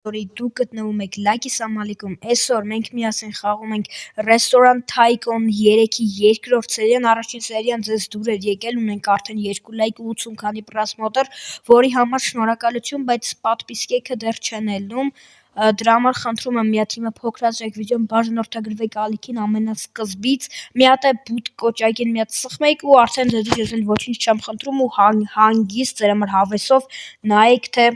Դուք գտնվում եք Լակի Սամալիկում, այսօր մենք միասին խաղում ենք Restaurant Tycoon 3-ի երկրորդ սերիան, առաջին սերիան ձեզ դուր էր եկել, ունենք արդեն 2 լայք ու 80 քանի պրասմոտր, որի համար շնորհակալություն, բայց պատվիսկեքը դեռ չեն ելնում, դրա համար խնդրում եմ մի հատ իմը փոքրացրեք վիդեոն, բաժանորդագրվեք ալիքին ամենասկզբից, մի հատ է բութ կոճակին մի հատ սխմեք ու արդեն ձեզից ես էլ ոչինչ չեմ խնդրում ու հանգիստ ձեր համար հավեսով նայեք թե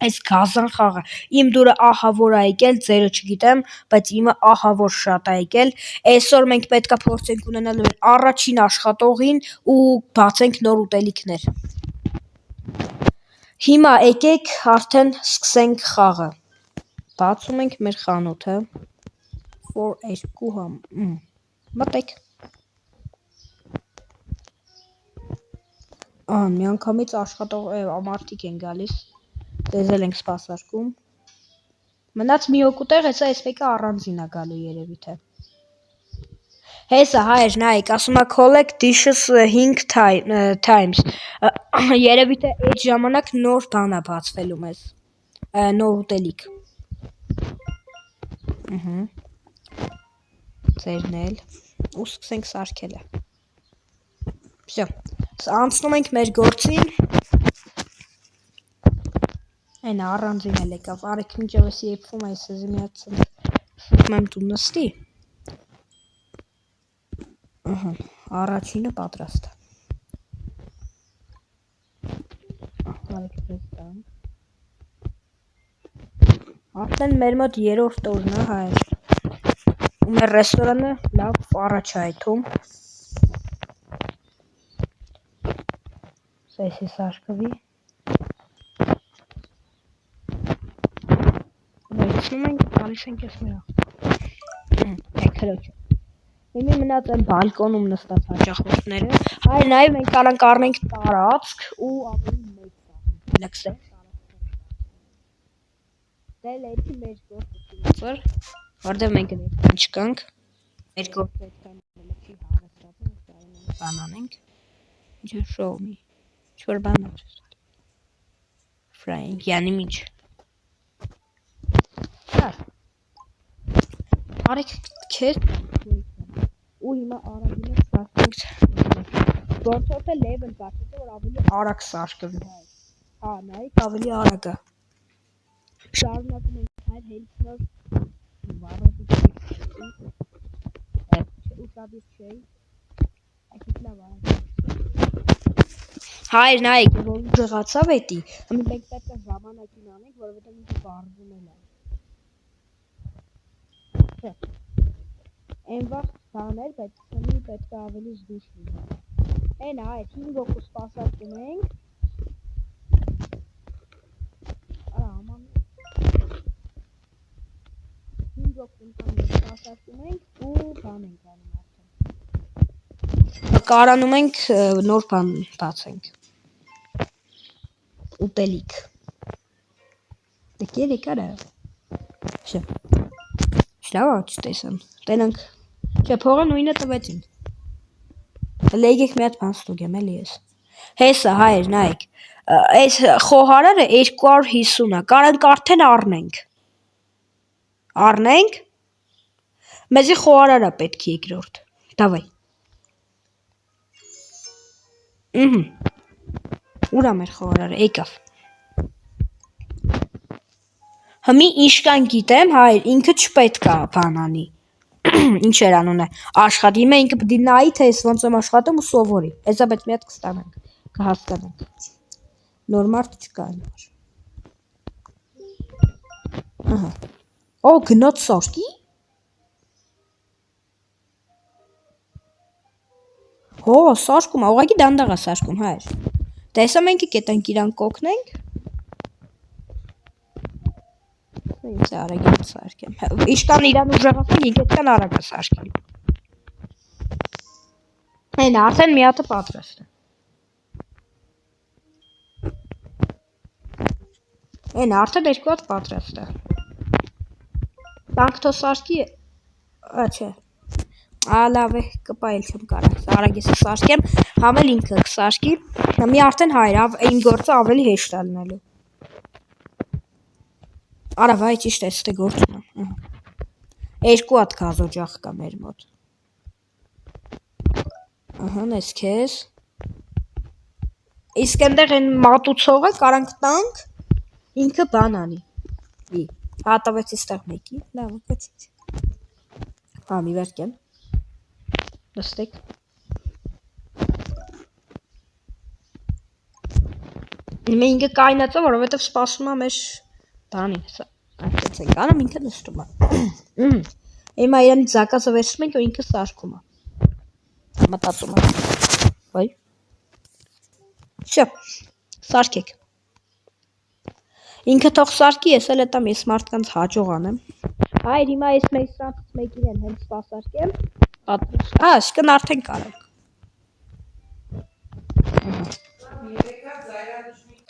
այս գազան խաղը իմ դուրը ահա որ ա եկել, ձերը չգիտեմ, բայց իմը ահա որ շատ ա եկել։ Այսօր մենք պետքա փորձենք ունենալ մեր առաջին աշխատողին ու բացենք նոր ուտելիքներ։ Հիմա եկեք արդեն սկսենք խաղը։ Բացում ենք մեր խանութը։ For 2 մտեք։ Միանգամից աշխատող մարդիկ են գալիս։ Դեզ էլ ենք սպասարկում։ Մնաց մի օկուտեղ, հեսա այս մեկը առանձին ա գալու երևի թե։ Հեսա հայր նայեք, ասում ա collect dishes 5 times։ Երևի թե այդ ժամանակ նոր բան ա բացվելու մեզ։ Նոր ուտելիք։ Ձերն էլ։ Ու սկսենք սարքելը։ Всё։ Անցնում ենք մեր գործին։ Այն առանձին էլ եկավ, արեք մինչև ես եփվում այս էզի մի հատ ֆուտմեմ դու նստի։ Առաջինը պատրաստ է։ Արեք ձեզ տամ։ Արդեն մեր մոտ 3-րդ օրն է հայր։ Ու մեր ռեստորանը լավ առաջ է այթում։ Սա էսի սարկվի։ Մենք գալիս ենք ես նրա։ Քրոջ։ Հիմա մնաց այն բալկոնում նստած հաճախորդները։ Հայր նայ մենք կարանք առնենք տարածք ու ավելի մեծ սարք։ Լքսե։ Դե լեցի մեր գործը, որտեղ մենք ներքան չկանք։ Մեր գործը այդքան լքի հարստացել, կարող ենք բան անենք։ Ինչ show me։ Ինչ-որ բան է։ Frying, yani միջ։ Արեք քեզ ու հիմա արագինը սարքենք գործոթը level բացեցի որ ավելի արագ սարքվի հա նայեք ավելի արագ է շարունակում ենք հայր հելքնոր հայր նայեք որ ուժեղացավ էտի մենք պետք է ժամանակին անենք որովհետև ինքը բարձում է Այն վաղ բաներ, բայց սնի պետք է ավելի զգուշ լինի։ Այն այդ 5 օկու սպասարկում ենք։ Արա աման 5 օկու սպասարկում ենք ու բան ենք անում արդեն։ Կարանում ենք նոր բան բացենք։ Ուտելիք։ Դե կերի կարա։ Շա։ Շլավա չտեսան։ Տենանք Չէ, փողը նույնը տվեցին։ Լեգեք մի հատ բան ստուգեմ էլի ես։ Հեսա հայր նայեք։ Այս խոհարարը 250 է։ Կարանք արդեն առնենք։ Առնենք։ Մեզի խոհարարա պետք է երկրորդ։ Դավայ։ Ուրա մեր խոհարարը եկավ։ Հիմի իշկան գիտեմ, հայր, ինքը չպետք է բան անի։ Ինչ էր անունը աշխատի հիմա ինքը պիտի նայի թե ես ոնց եմ աշխատում ու սովորի հեսա բայց մի հատ կստանանք կհասկանանք նոր մարդ չկա ահա օ գնաց սարքի հո սարքում ուղղակի դանդաղ է սարքում հայր տեսա մենք կետանք իրան կօգնենք Ինչ արագ սարքեմ։ Իշկան իրան ուժեղացնենք, ինքը այդքան արագ է սարքել։ Այն արդեն մի հատը պատրաստ է։ Այն արդեն երկու հատ պատրաստ է։ Տանք թո սարքի չէ։ Լավ է, կպայել չեմ կարող։ Արագ ես սարքեմ, համել ինքը կսարքի։ Մի արդեն հայր, իմ գործը ավելի հեշտ է լինելու։ Արա վայ ճիշտ է, ստե գործում է։ Երկու հատ գազօջախ կա մեր մոտ։ Ահա, ես քեզ։ Իսկ այնտեղ այն մատուցողը կարանք տանք, ինքը բան անի։ Ի, հատավեց այստեղ մեկի, լավ, կեցից։ Հա, մի վերքեն։ Նստեք։ Հիմա ինքը կայնացա, որովհետև սպասում է մեր բանին, հեսա։ Այդպես անեմ, ինքը նստում է։ Հիմա իրանից զակազը վերցնում ենք ու ինքը սարքում է։ Մտածում է։ Ոյ։ Շո, սարքեք։ Ինքը թող սարքի, ես էլ հետամ ես մարդկանց հաջող անեմ։ Հայր, հիմա ես մեկ սրանցից մեկին են հենց սպասարկեմ։ Սկն արդեն կարանք։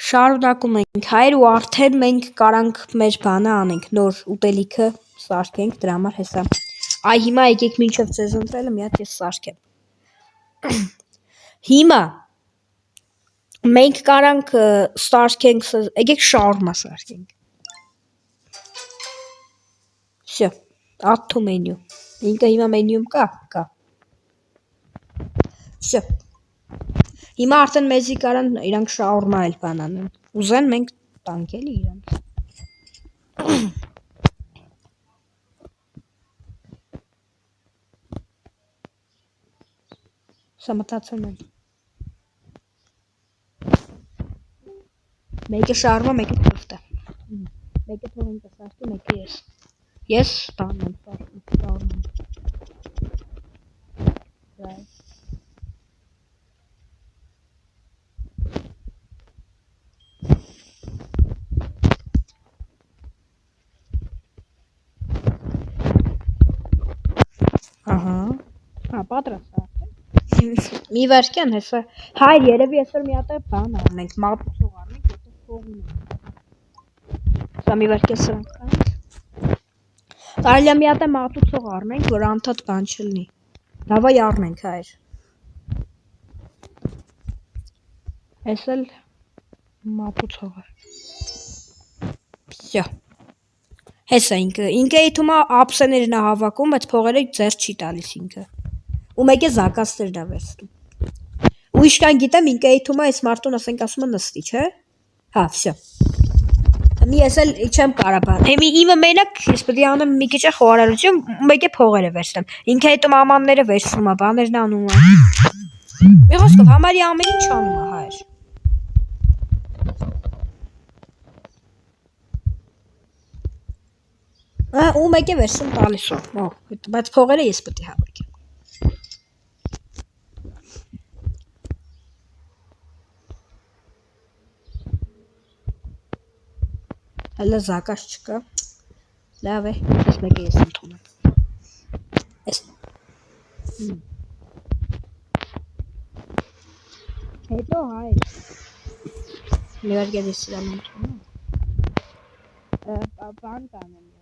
Շարունակում ենք, հայր ու արդեն մենք կարանք մեր բանը անենք, նոր ուտելիքը սարքենք, դրա համար հեսա։ Այ հիմա եկեք մինչև ձեզ ընտրելը մի հատ ես սարքեմ։ Հիմա մենք կարանք սարքենք, եկեք շաուրմա սարքենք։ Շո, add to menu։ Ինքը հիմա մենյուում կա։ Շո։ Հիմա արդեն մեզի կարան իրանք շաուրմա էլ բան անեն։ Ուզեն մենք տանք էլի իրանք։ Սա մտածում եմ։ Մեկը շաուրմա, մեկը կոֆտա։ Մեկը թող ինքը սարքի, մեկը ես։ Ես տան եմ սարքում շաուրման։ Ահա, հա, պատրաստ է։ Մի վերքյան հեսա։ Հայր, երևի այսօր մի հատ բան անենք, մատուցող առնենք, որտեղ փողում ենք։ Սա մի վերքյան սրանք անենք։ Կարելի է մի հատ մատուցող առնենք, որ անդադ բան չլինի։ Դավայ առնենք, հայր։ Այս էլ մատուցողը։ Всё։ Հեսա ինքը իթում է ապսեներն է հավաքում, բայց փողերը ձեր չի տալիս ինքը։ Ու մեկ է զակասներն է վերցնում։ Ու իշքան գիտեմ, ինքը իթում է այս մարդուն ասենք ասում է նստի, չէ։ Հա, всё։ Մի ես էլ չեմ կարա բան։ Հիմի իմը մենակ ես պետք է անեմ մի քիչ խոհարարություն, մեկ է փողերը վերցնեմ։ Ինքը հետո ամանները վերցնում է, բաներն անում է։ Մի խոսքով համարի ամեն ինչ անում է, հայր։ Ու մեկ է վերցնում տալիս է։ Բայց փողերը ես պետք է հավաքեմ։ Հələ զակաս չկա։ Լավ է, ես մեկ է ես ընդունեմ։ Ես։ Հետո հայր։ Մի վարգեր ես իրան ընդունում։ Բան կանեմ ես։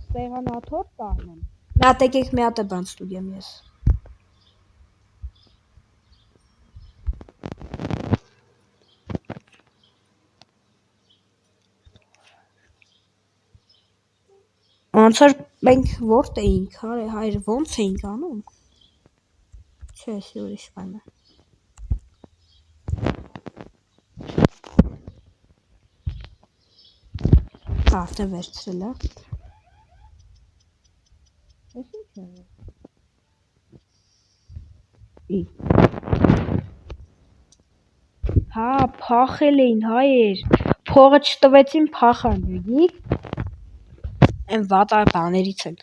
Սեղանաթոռ կանեմ։ Նա տեկեք մի հատ բան ստուգեմ ես։ Անցար մենք որտե էինք, հայր ոնց էինք անում։ Չէ, էսի ուրիշ բան է։ Արդեն վերցրել է։ Էս ինչ է։ Ի։ Հա, փախել էին, հայր։ Փողը չտվեցին փախան, եկիք։ Այն վատ բաներից են։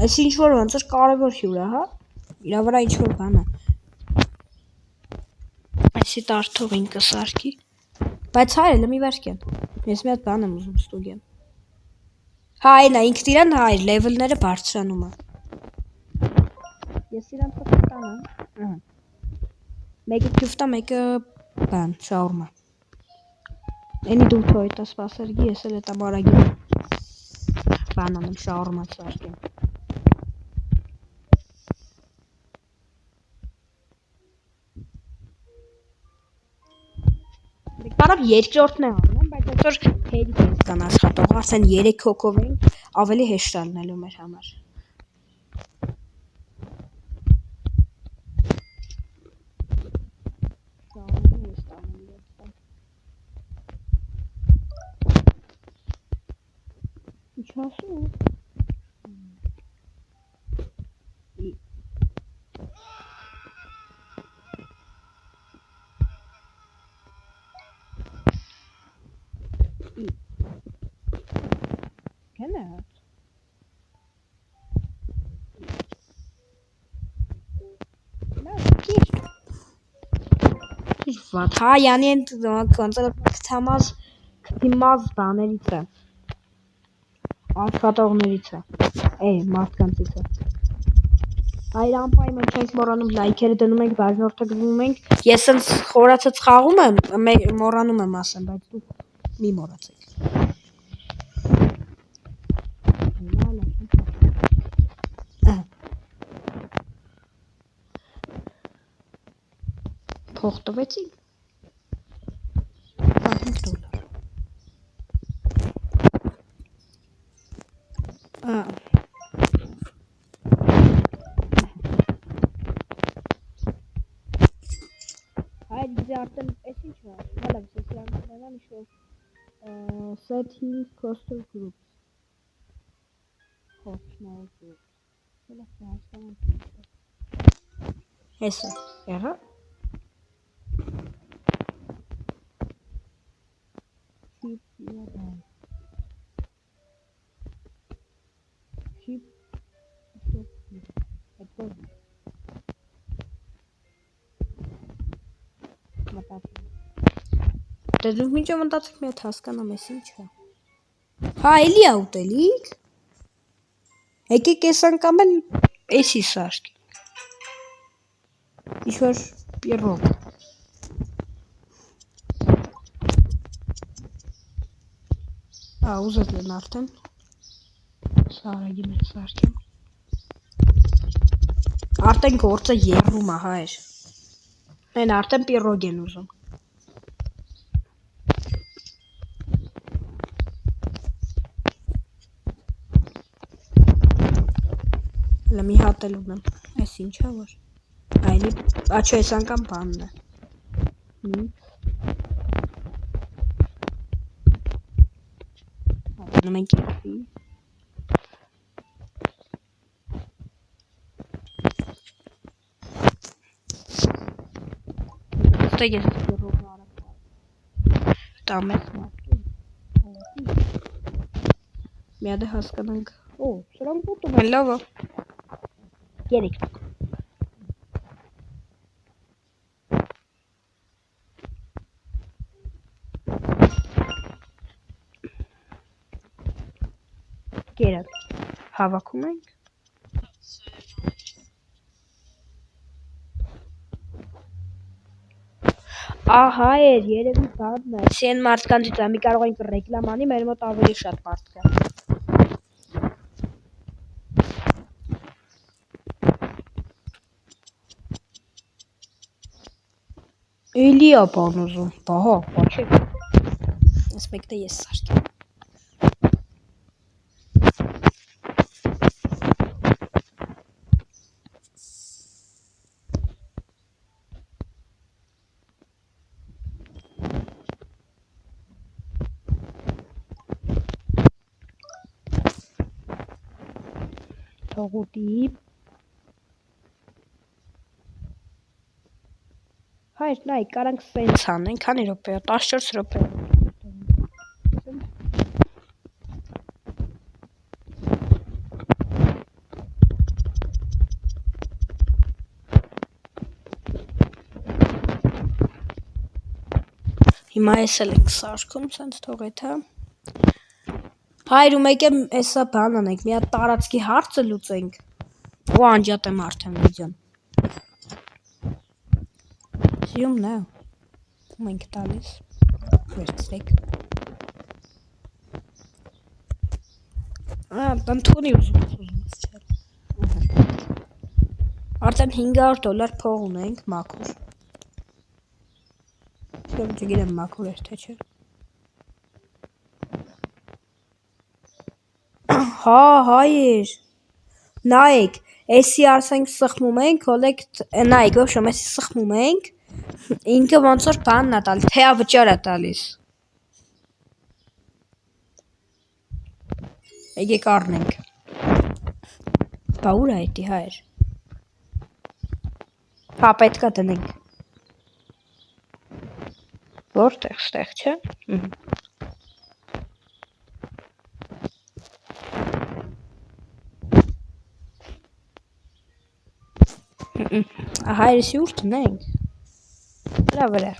Այս ինչ որ ոնց էր կարևոր հյուր է, հա։ Իրա վրա ինչ որ բան է։ Այսի տարթող ինքը սարքի։ Բայց հայր էլի մի վերքեն։ Ես մի հատ բան եմ ուզում ստուգեմ։ Հա, այն է, ինքն իրան հայր, լևելները բարձրանում է։ Ես իրան պետք է տանեմ։ Ահա։ Մեկը քյուֆտա, մեկը բան, շաուրմա։ Էնի դու թո էտա սպասերգի, ես էլ էտա բարագի։ Բան անեմ, շաուրմա սարքեմ։ Այսօր երկրորդն է անում, բայց այսօր հերիք ենք կան աշխատող, արդեն 3 հոգով ենք, ավելի հեշտ ալնելու մեր համար։ Ինչ ասում։ Genau. What? Հա, յանի են կոնցերտամազ քթիմազ բաներից է։ Աշխատողներից է։ Մարդկանցից է։ Այր անպայման չենք մոռանում լայքերը դնում ենք, բաժնորդը գնում ենք։ Ես ինձ խորացած խաղում եմ, մոռանում եմ ասեմ, բայց դուք մի մոռացեք։ Փող տվեցի։ Հայր դե արդեն էս ինչ է։ Հələ սեսիաներն ինչ-որ setting cluster groups։ Հոտնալ group։ Հələ հասկանամ։ Հեսա, եղա։ Դե դուք ինչ մտածեք մի հատ հասկանամ էս ինչ է։ Հա, էլի է ուտելիք։ Եկեք այս անգամ էլ էսի սարք։ Ինչ-որ պիրոգ։ Ուզած են արդեն։ Սարագի մեծ սարքեմ։ Արդեն գործը եռում է, հայր։ Են արդեն պիրոգ են ուզում։ Մի հատ էլ ունեմ, այս ինչ է որ, այլի, աչո այս անգամ բանն է, հատնում ենք եղվի, ստեգ ես գռողն արակ, տամ ես մարդու, մի ադե հասկանանք, սրանք ուտում են, լավը, Երեք։ Գերակ հավաքում ենք։ Ահա էր, երևի բանն է։ Սեն մարդկանցից է, մի կարող ենք ռեկլամ անի, մեր մոտ ավելի շատ մարդ կա։ Էլի է բան ուզում, բահա, բաչեք, ես մեկտը ես սարքեմ։ Թողուտի Հայր, նայ, կարանք սենց անենք, քանի րոպե է, 14 րոպե։ Հիմա ես էլ ենք սարքում, սենց թողეთ, հա։ Հայր ու մեկ եմ էսա բան անենք, մի հատ տարածքի հարցը լուծենք։ Ու անջատեմ արդեն վիդեոն։ Սյումն է։ Ու մենք տալիս։ Վերցրեք։ Բնթունի ուզում չել։ Արդեն $500 փող ունենք մաքուր։ Չգիտեմ մաքուր էր թե չէ։ Հա, հայր։ Նայեք, էսի ասենք սխմում ենք, collect, նայեք, ոբշեմ, էսի սխմում ենք, ինքը ոնց որ բանն է տալիս, թեավճար է տալիս։ Եկեք առնենք։ Բա ուր է էդի հայր։ Հա, պետք է դնենք։ Որտեղ, ստեղ, չէ։ Հայրսի ուր տնենք։ Վրա։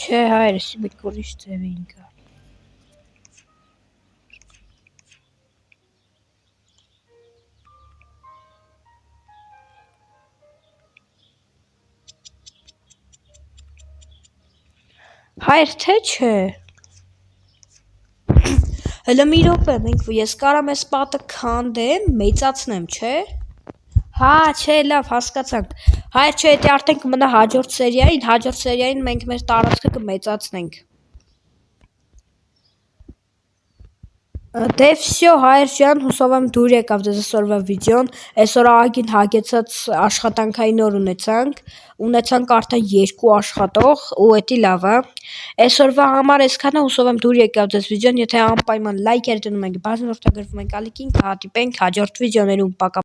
Չէ, հայրսի մի ուրիշ ձև էին կա։ Հայր թե չէ։ Հələ մի րոպե, ես կարամ այս պատը քանդեմ, մեծացնեմ, չէ։ Հա, չէ, լավ, հասկացանք։ Հայր չէ, դա արդեն կմնա հաջորդ սերիային մենք մեր տարածքը կմեծացնենք։ Դե վсё, հայր ջան, հուսով եմ դուր եկավ ձեզ այսօրվա վիդեոն։ Այսօր ահագին հագեցած աշխատանքային օր ունեցանք արդեն 2 աշխատող ու էդի լավ է։ Այսօրվա համար այսքանը, հուսով եմ դուր եկավ ձեզ վիդեոն, եթե անպայման լայքեր դնում եք, բաժանորդագրվում եք ալիքին, կհանդիպենք հաջորդ վիդեոներում, պակա։